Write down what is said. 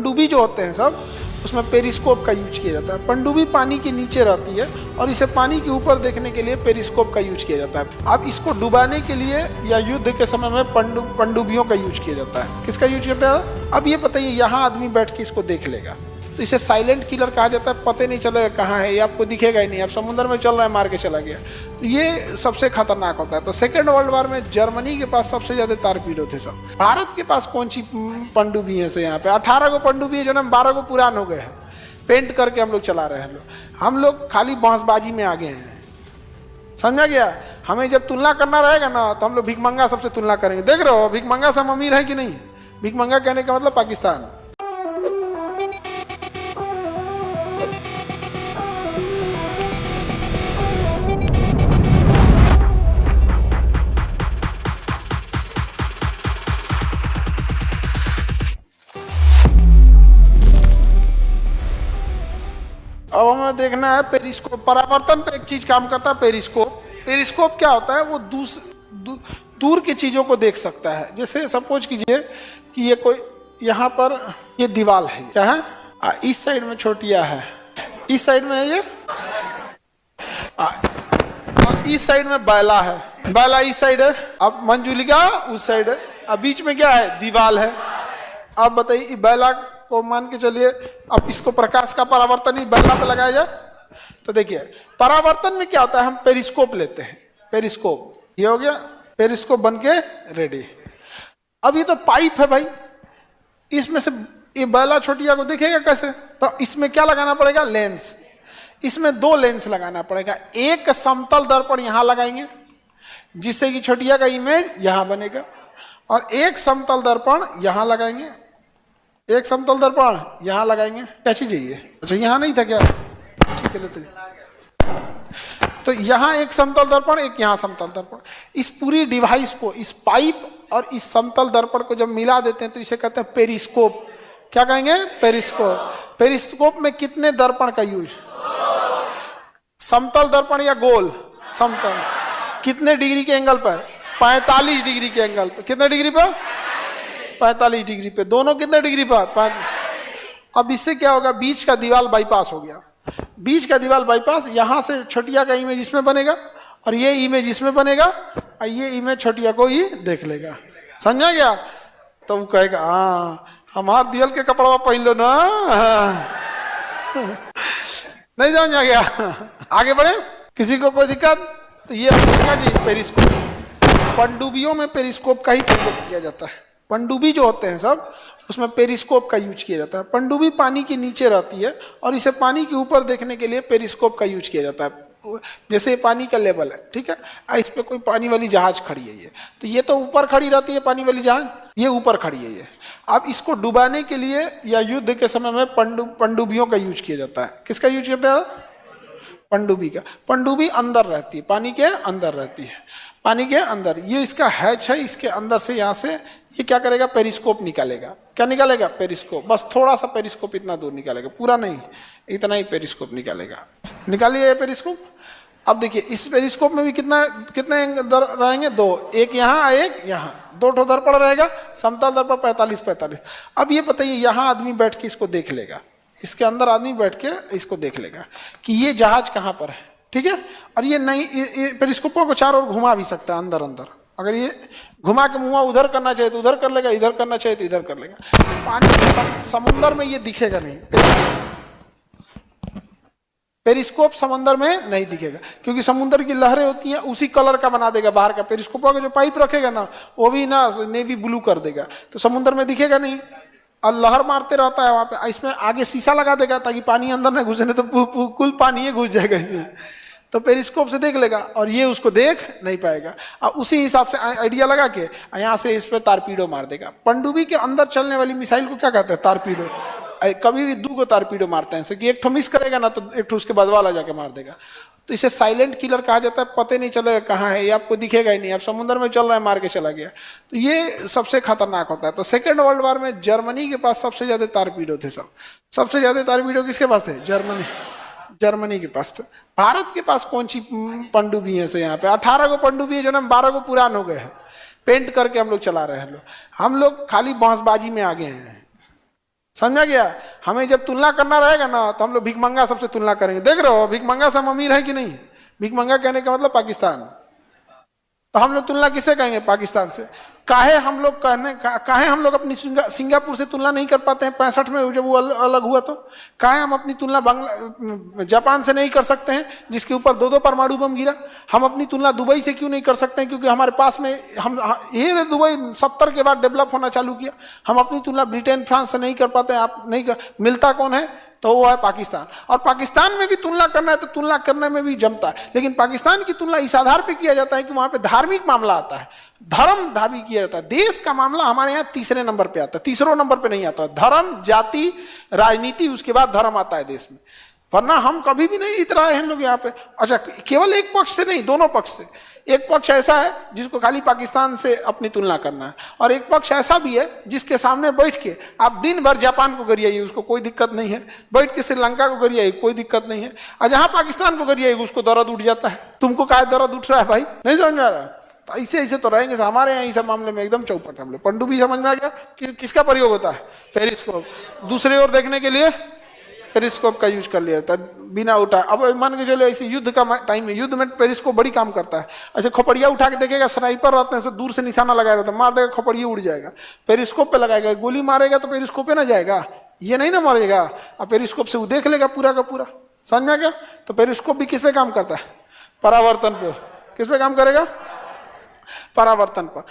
पनडुब्बी जो होते हैं सब, उसमें पेरिस्कोप का यूज किया जाता है। पनडुब्बी पानी के नीचे रहती है और इसे पानी के ऊपर देखने के लिए पेरिस्कोप का यूज किया जाता है। अब इसको डुबाने के लिए या युद्ध के समय में पनडुब्बियों का यूज किया जाता है। किसका यूज करता है? अब ये बताइए, यहाँ आदमी बैठ के इसको देख लेगा तो इसे साइलेंट किलर कहा जाता है। पता नहीं चलेगा कहाँ है, ये आपको दिखेगा ही नहीं। आप समुद्र में चल रहा है, मार के चला गया, तो ये सबसे खतरनाक होता है। तो सेकेंड वर्ल्ड वॉर में जर्मनी के पास सबसे ज्यादा टारपीडो थे सब। भारत के पास कौन सी पनडुब्बी है से यहाँ पे 18 गो पनडुब्बी है, जो ना 12 गो पुरान हो गए हैं, पेंट करके हम लोग चला रहे हैं। हम लोग खाली बांसबाजी में आगे हैं, समझा गया। हमें जब तुलना करना रहेगा ना तो हम लोग भिखमंगा सबसे तुलना करेंगे। देख रहे हो भिखमंगा से हम अमीर है कि नहीं? भिखमंगा कहने का मतलब पाकिस्तान। अब हमें देखना है पेरिस्कोप। परावर्तन पे एक चीज काम करता है, पेरिस्कोप। पेरिस्कोप क्या होता है? वो दूर की चीजों को देख सकता है। जैसे सपोज कीजिए कि ये कोई यहाँ पर ये दीवार है, क्या है? इस साइड में छोटिया है, इस साइड में है ये, और इस साइड में बैला है, बैला इस साइड है, अब मंजुलिका उस साइड है, अब बीच में क्या है? दीवार है। अब बताइए बैला को मान के चलिए, अब इसको प्रकाश का परावर्तन ही बैला पे लगाया जाए तो देखिए परावर्तन में क्या होता है, हम पेरिस्कोप लेते हैं। पेरिस्कोप ये हो गया, पेरिस्कोप बन के रेडी। अब ये तो पाइप है भाई, इसमें से ये बैला छोटिया को देखेगा कैसे? तो इसमें क्या लगाना पड़ेगा? लेंस। इसमें 2 लेंस लगाना पड़ेगा। एक समतल दर्पण यहां लगाएंगे जिससे कि छोटिया का इमेज यहां बनेगा, और एक समतल दर्पण यहां लगाएंगे, एक समतल दर्पण यहां लगाएंगे। क्या चीज है ये? अच्छा यहां नहीं था क्या? ठीक है, लेते तो यहां एक समतल दर्पण, एक यहां समतल दर्पण। इस पूरी डिवाइस को, इस पाइप और इस समतल दर्पण को जब मिला देते हैं तो इसे कहते हैं पेरिस्कोप। क्या कहेंगे? पेरिस्कोप। पेरिस्कोप में कितने दर्पण का यूज? समतल दर्पण या गोल? समतल। कितने डिग्री के एंगल पर? 45 डिग्री के एंगल पर। कितने डिग्री पर? 45 डिग्री पे। दोनों कितने डिग्री पर? अब इससे क्या होगा? बीच का दीवार बाईपास हो गया। बीच का दीवार बाईपास, यहां से छोटिया का इमेज इसमें बनेगा और ये इमेज इसमें बनेगा, और ये इमेज छोटिया को ही देख लेगा। समझा गया? तो वो कहेगा हाँ हमार दियल के कपड़ा पहन लो ना। नहीं समझा गया? आगे बढ़े, किसी को कोई दिक्कत? तो ये जी पेरिस्कोप। पनडुब्बियों में पेरिस्कोप का ही प्रयोग किया जाता है। पनडुब्बी जो होते हैं सब, उसमें पेरिस्कोप का यूज किया जाता है। पनडुब्बी पानी के नीचे रहती है और इसे पानी के ऊपर देखने के लिए पेरिस्कोप का यूज किया जाता है। जैसे पानी का लेवल है, ठीक है, इस पे कोई पानी वाली जहाज खड़ी है, ये तो ये तो ऊपर खड़ी रहती है पानी वाली जहाज, ये ऊपर खड़ी है ये। अब इसको डुबाने के लिए या युद्ध के समय में पनडुब्बियों का यूज किया जाता है। किसका यूज करता है? पनडुब्बी का। पनडुब्बी अंदर रहती है, पानी के अंदर रहती है, पानी के अंदर। ये इसका हैच है, इसके अंदर से यहाँ से ये क्या करेगा? पेरिस्कोप निकालेगा। क्या निकालेगा? पेरिस्कोप। बस थोड़ा सा पेरिस्कोप इतना दूर निकालेगा, पूरा नहीं, इतना ही पेरिस्कोप निकालेगा। निकालिए ये पेरिस्कोप। अब देखिए इस पेरिस्कोप में भी कितने रहेंगे? 2, एक यहाँ एक यहाँ, 2 ठो दर्पण रहेगा। समतल दर्पण 45-45। अब ये बताइए, यहाँ आदमी बैठ के इसको देख लेगा, इसके अंदर आदमी बैठ के इसको देख लेगा कि ये जहाज कहाँ पर है, ठीक है। और ये नहीं, ये पेरिस्कोपों को चारों ओर घुमा भी सकता है अंदर अंदर। अगर ये घुमा के मुँह उधर करना चाहे तो उधर कर लेगा, इधर करना चाहे तो इधर कर लेगा। पानी समुद्र में ये दिखेगा नहीं, पेरिस्कोप समंदर में नहीं दिखेगा, क्योंकि समुद्र की लहरें होती हैं, उसी कलर का बना देगा बाहर का। पेरिस्कोप का जो पाइप रखेगा ना, वो भी ना नेवी ब्लू कर देगा, तो समुद्र में दिखेगा नहीं, और लहर मारते रहता है वहां पे। इसमें आगे शीशा लगा देगा ताकि पानी अंदर न घुसे, नहीं तो कुल पानी ही घुस जाएगा इसमें। तो पेरिस्कोप से देख लेगा और ये उसको देख नहीं पाएगा, और उसी हिसाब से आइडिया लगा के यहाँ से इस पर तारपीडो मार देगा। पनडुब्बी के अंदर चलने वाली मिसाइल को क्या कहते हैं? तारपीडो। कभी भी 2 तारपीडो मारते हैं, कि एक ठो मिस करेगा ना तो एक ठो उसके बाद वाला जाके मार देगा। तो इसे साइलेंट किलर कहा जाता है। पता नहीं चलेगा कहाँ है, ये आपको दिखेगा ही नहीं। आप समुद्र में चल रहे हैं, मार के चला गया, तो ये सबसे खतरनाक होता है। तो सेकेंड वर्ल्ड वॉर में जर्मनी के पास सबसे ज्यादा तारपीडो थे सब। सबसे ज्यादा तारपीडो किसके पास थे? जर्मनी के पास थे। भारत के पास कौन सी पनडुब्बी है से यहाँ पे 18 गो पनडुब्बी है, जो ना 12 गो पुरान हो गए हैं, पेंट करके हम लोग चला रहे हैं। हम लोग खाली बांसबाजी में आगे हैं, समझ में गया? हमें जब तुलना करना रहेगा ना तो हम लोग भिखमंगा सबसे तुलना करेंगे। देख रहे हो भिखमंगा से हम अमीर है कि नहीं? भिखमंगा कहने का मतलब पाकिस्तान। तो हम लोग तुलना किससे करेंगे? पाकिस्तान से। काहे हम लोग काहे हम लोग अपनी सिंगापुर से तुलना नहीं कर पाते हैं 65 में जब वो अलग हुआ? तो काहे हम अपनी तुलना जापान से नहीं कर सकते हैं जिसके ऊपर 2-2 परमाणु बम गिरा? हम अपनी तुलना दुबई से क्यों नहीं कर सकते हैं? क्योंकि हमारे पास में ये दुबई 70 के बाद डेवलप होना चालू किया। हम अपनी तुलना ब्रिटेन फ्रांस से नहीं कर पाते हैं। आप नहीं मिलता कौन है? तो वो है पाकिस्तान। और पाकिस्तान में भी तुलना करना है तो तुलना करने में भी जमता है, लेकिन पाकिस्तान की तुलना इस आधार पे किया जाता है कि वहां पे धार्मिक मामला आता है, धर्म धावी किया जाता है। देश का मामला हमारे यहाँ तीसरे नंबर पे आता है, तीसरे नंबर पे नहीं आता है। धर्म, जाति, राजनीति, उसके बाद धर्म आता है देश में। वरना हम कभी भी नहीं इतराए हैं लोग यहाँ पे। अच्छा, केवल एक पक्ष से नहीं, दोनों पक्ष से। एक पक्ष ऐसा है जिसको खाली पाकिस्तान से अपनी तुलना करना है, और एक पक्ष ऐसा भी है जिसके सामने बैठ के आप दिन भर जापान को गरियाइए, उसको कोई दिक्कत नहीं है। बैठ के श्रीलंका को गरियाइए, कोई दिक्कत नहीं है। और जहां पाकिस्तान को गरियाइए उसको दर्द उठ जाता है। तुमको क्या दर्द उठ रहा है भाई? नहीं समझ में आ रहा? तो ऐसे ऐसे तो रहेंगे। हम यहाँ सब मामले में एकदम चौपट। हम लोग पनडुब्बी समझ में आ गया कि किसका प्रयोग होता है? पेरिस्कोप। दूसरे ओर देखने के लिए पेरिस्कोप का यूज कर लिया जाता है बिना उठा। अब मान के चलो ऐसे युद्ध का टाइम है, युद्ध में पेरिस्कोप बड़ी काम करता है। ऐसे खोपड़िया उठा के देखेगा, स्नाइपर रहते हैं, दूर से निशाना लगाया रहता है, मार देगा, खोपड़िया उड़ जाएगा। पेरिस्कोप पे लगाएगा, गोली मारेगा तो पेरिस्कोप पे ना जाएगा, ये नहीं ना मरेगा। अब पेरिस्कोप से वो देख लेगा पूरा का पूरा। समझ में आ गया? तो पेरिस्कोप भी किस पे काम करता है? परावर्तन पे। किस पे काम करेगा? परावर्तन पर।